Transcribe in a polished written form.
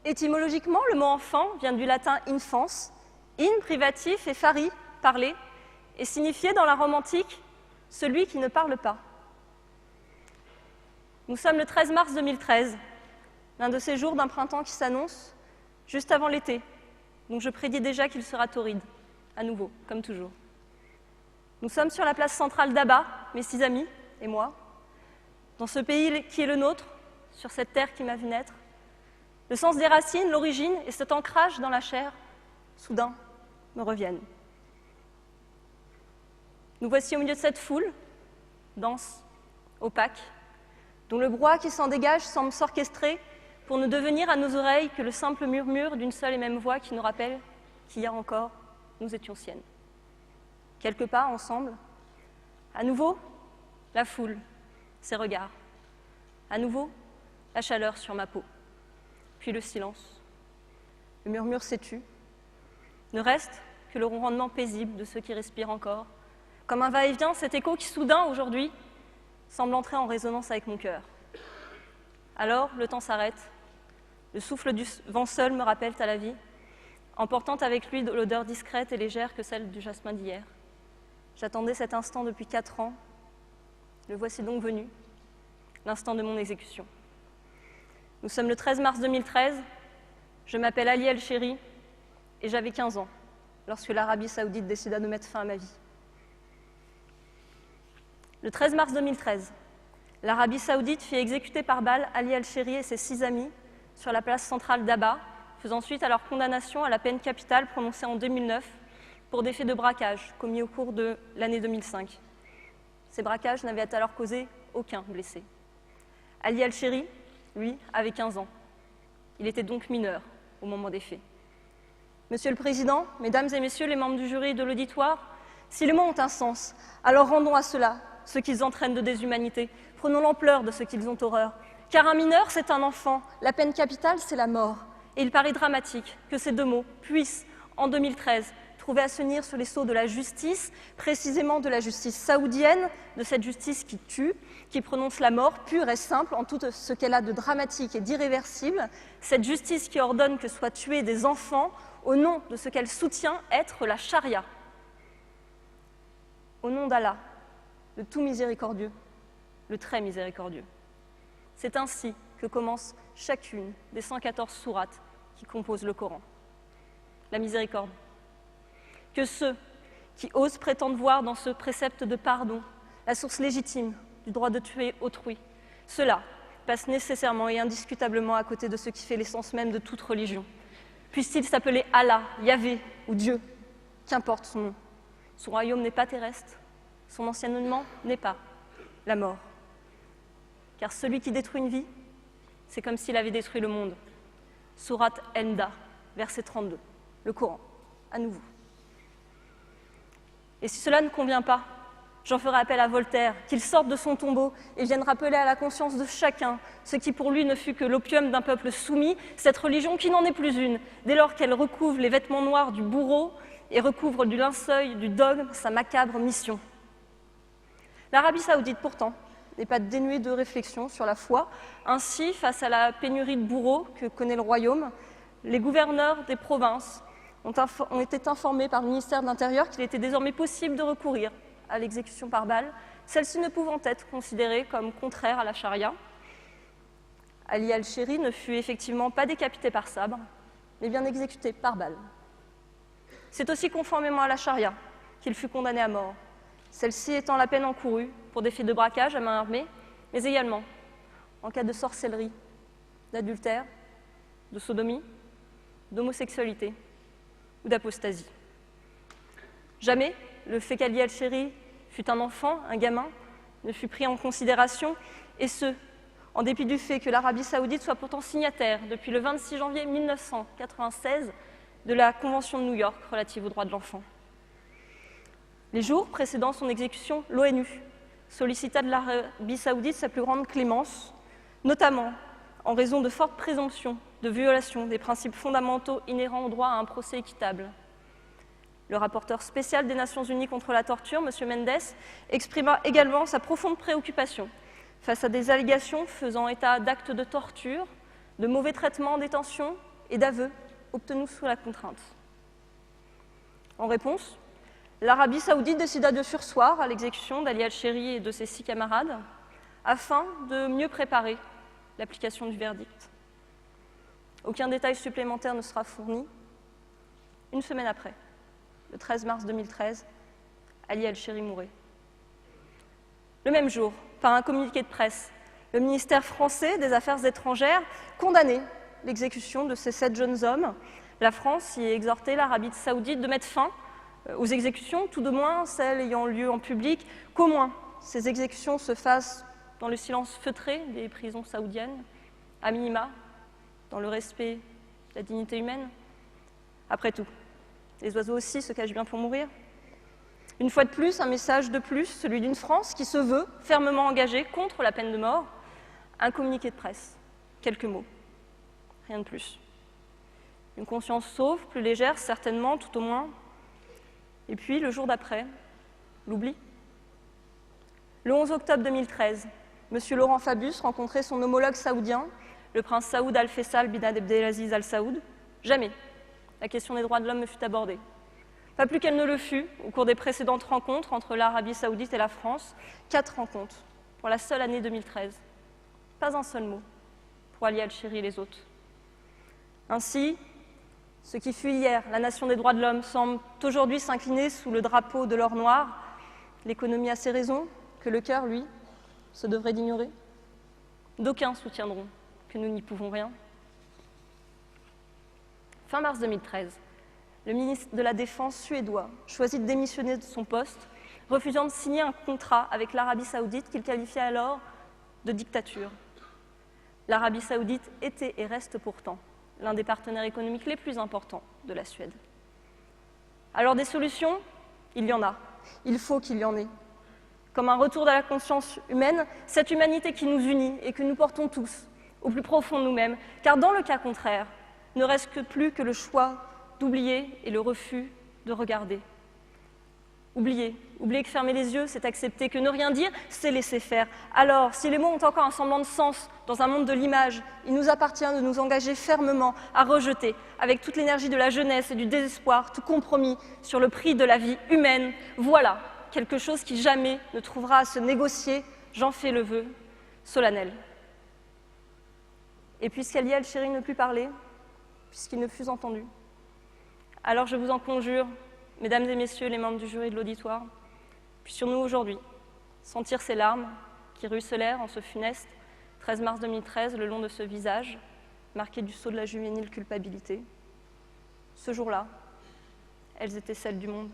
Étymologiquement, le mot enfant vient du latin infans, in privatif et fari, parler, et signifiait dans la Rome antique celui qui ne parle pas. Nous sommes le 13 mars 2013, l'un de ces jours d'un printemps qui s'annonce juste avant l'été, donc je prédis déjà qu'il sera torride, à nouveau, comme toujours. Nous sommes sur la place centrale d'Aba, mes 6 amis et moi, dans ce pays qui est le nôtre, sur cette terre qui m'a vu naître. Le sens des racines, l'origine et cet ancrage dans la chair, soudain, me reviennent. Nous voici au milieu de cette foule, dense, opaque, dont le brouhaha qui s'en dégage semble s'orchestrer pour ne devenir à nos oreilles que le simple murmure d'une seule et même voix qui nous rappelle qu'hier encore, nous étions siennes. Quelques pas ensemble, à nouveau, la foule, ses regards, à nouveau, la chaleur sur ma peau, puis le silence. Le murmure s'étue, ne reste que le ronronnement paisible de ceux qui respirent encore, comme un va-et-vient, cet écho qui soudain, aujourd'hui, semble entrer en résonance avec mon cœur. Alors, le temps s'arrête, le souffle du vent seul me rappelle à la vie, emportant avec lui l'odeur discrète et légère que celle du jasmin d'hier. J'attendais cet instant depuis 4 ans, le voici donc venu, l'instant de mon exécution. Nous sommes le 13 mars 2013, je m'appelle Ali El-Chéri et j'avais 15 ans lorsque l'Arabie Saoudite décida de mettre fin à ma vie. Le 13 mars 2013, l'Arabie Saoudite fit exécuter par balle Ali El-Chéri et ses 6 amis sur la place centrale d'Aba, faisant suite à leur condamnation à la peine capitale prononcée en 2009 pour des faits de braquage commis au cours de l'année 2005. Ces braquages n'avaient alors causé aucun blessé. Ali El-Chéri, lui, avait 15 ans. Il était donc mineur au moment des faits. Monsieur le Président, Mesdames et Messieurs les membres du jury et de l'auditoire, si les mots ont un sens, alors rendons à cela ce qu'ils entraînent de déshumanité. Prenons l'ampleur de ce qu'ils ont horreur. Car un mineur, c'est un enfant. La peine capitale, c'est la mort. Et il paraît dramatique que ces 2 mots puissent, en 2013, trouver à se tenir sur les sceaux de la justice, précisément de la justice saoudienne, de cette justice qui tue, qui prononce la mort pure et simple en tout ce qu'elle a de dramatique et d'irréversible, cette justice qui ordonne que soient tués des enfants au nom de ce qu'elle soutient être la charia. Au nom d'Allah, le tout miséricordieux, le très miséricordieux. C'est ainsi que commence chacune des 114 sourates qui composent le Coran. La miséricorde. Que ceux qui osent prétendre voir dans ce précepte de pardon la source légitime du droit de tuer autrui, cela passe nécessairement et indiscutablement à côté de ce qui fait l'essence même de toute religion. Puisse-t-il s'appeler Allah, Yahvé ou Dieu, qu'importe son nom. Son royaume n'est pas terrestre, son enseignement n'est pas la mort. Car celui qui détruit une vie, c'est comme s'il avait détruit le monde. Sourate Enda, verset 32, le Coran, à nouveau. Et si cela ne convient pas, j'en ferai appel à Voltaire, qu'il sorte de son tombeau et vienne rappeler à la conscience de chacun ce qui pour lui ne fut que l'opium d'un peuple soumis, cette religion qui n'en est plus une, dès lors qu'elle recouvre les vêtements noirs du bourreau et recouvre du linceul du dogme sa macabre mission. L'Arabie Saoudite, pourtant, n'est pas dénuée de réflexion sur la foi. Ainsi, face à la pénurie de bourreaux que connaît le royaume, les gouverneurs des provinces ont été informés par le ministère de l'Intérieur qu'il était désormais possible de recourir à l'exécution par balle, celle-ci ne pouvant être considérée comme contraire à la charia. Ali El-Chéri ne fut effectivement pas décapité par sabre, mais bien exécuté par balle. C'est aussi conformément à la charia qu'il fut condamné à mort, celle-ci étant la peine encourue pour des faits de braquage à main armée, mais également en cas de sorcellerie, d'adultère, de sodomie, d'homosexualité ou d'apostasie. Jamais le fait qu'Ali El-Chéri fut un enfant, un gamin, ne fut pris en considération, et ce, en dépit du fait que l'Arabie Saoudite soit pourtant signataire depuis le 26 janvier 1996 de la Convention de New York relative aux droits de l'enfant. Les jours précédant son exécution, l'ONU sollicita de l'Arabie Saoudite sa plus grande clémence, notamment en raison de fortes présomptions de violation des principes fondamentaux inhérents au droit à un procès équitable. Le rapporteur spécial des Nations Unies contre la torture, M. Mendes, exprima également sa profonde préoccupation face à des allégations faisant état d'actes de torture, de mauvais traitements en détention, et d'aveux obtenus sous la contrainte. En réponse, l'Arabie saoudite décida de surseoir à l'exécution d'Ali al-Chéri et de ses 6 camarades afin de mieux préparer l'application du verdict. Aucun détail supplémentaire ne sera fourni. Une semaine après, le 13 mars 2013, Ali al-Chéri mourait. Le même jour, par un communiqué de presse, le ministère français des Affaires étrangères condamnait l'exécution de ces 7 jeunes hommes. La France y exhortait l'Arabie saoudite de mettre fin aux exécutions, tout de moins celles ayant lieu en public, qu'au moins ces exécutions se fassent dans le silence feutré des prisons saoudiennes, à minima, dans le respect de la dignité humaine. Après tout, les oiseaux aussi se cachent bien pour mourir. Une fois de plus, un message de plus, celui d'une France qui se veut fermement engagée contre la peine de mort. Un communiqué de presse, quelques mots, rien de plus. Une conscience sauve, plus légère certainement, tout au moins. Et puis, le jour d'après, l'oubli. Le 11 octobre 2013, M. Laurent Fabius rencontrait son homologue saoudien, le prince Saoud al-Faisal bin Abdelaziz al-Saoud. Jamais la question des droits de l'homme ne fut abordée. Pas plus qu'elle ne le fut au cours des précédentes rencontres entre l'Arabie saoudite et la France. 4 rencontres pour la seule année 2013. Pas un seul mot pour Ali al-Chéri et les autres. Ainsi, ce qui fut hier la nation des droits de l'homme semble aujourd'hui s'incliner sous le drapeau de l'or noir. L'économie a ses raisons, que le cœur, lui, se devrait d'ignorer. D'aucuns soutiendront que nous n'y pouvons rien. Fin mars 2013, le ministre de la Défense suédois choisit de démissionner de son poste, refusant de signer un contrat avec l'Arabie saoudite qu'il qualifiait alors de dictature. L'Arabie saoudite était et reste pourtant l'un des partenaires économiques les plus importants de la Suède. Alors des solutions, il y en a. Il faut qu'il y en ait. Comme un retour de la conscience humaine, cette humanité qui nous unit et que nous portons tous au plus profond de nous-mêmes, car dans le cas contraire, ne reste que plus que le choix d'oublier et le refus de regarder. Oublier que fermer les yeux, c'est accepter, que ne rien dire, c'est laisser faire. Alors, si les mots ont encore un semblant de sens dans un monde de l'image, il nous appartient de nous engager fermement à rejeter, avec toute l'énergie de la jeunesse et du désespoir, tout compromis sur le prix de la vie humaine. Voilà quelque chose qui jamais ne trouvera à se négocier, j'en fais le vœu solennel. Et puisqu'Ali al-Chéri ne put parler, puisqu'il ne fut entendu, alors je vous en conjure, mesdames et messieurs les membres du jury de l'auditoire, puissions-nous aujourd'hui sentir ces larmes qui ruisselèrent en ce funeste 13 mars 2013 le long de ce visage, marqué du sceau de la juvénile culpabilité. Ce jour-là, elles étaient celles du monde.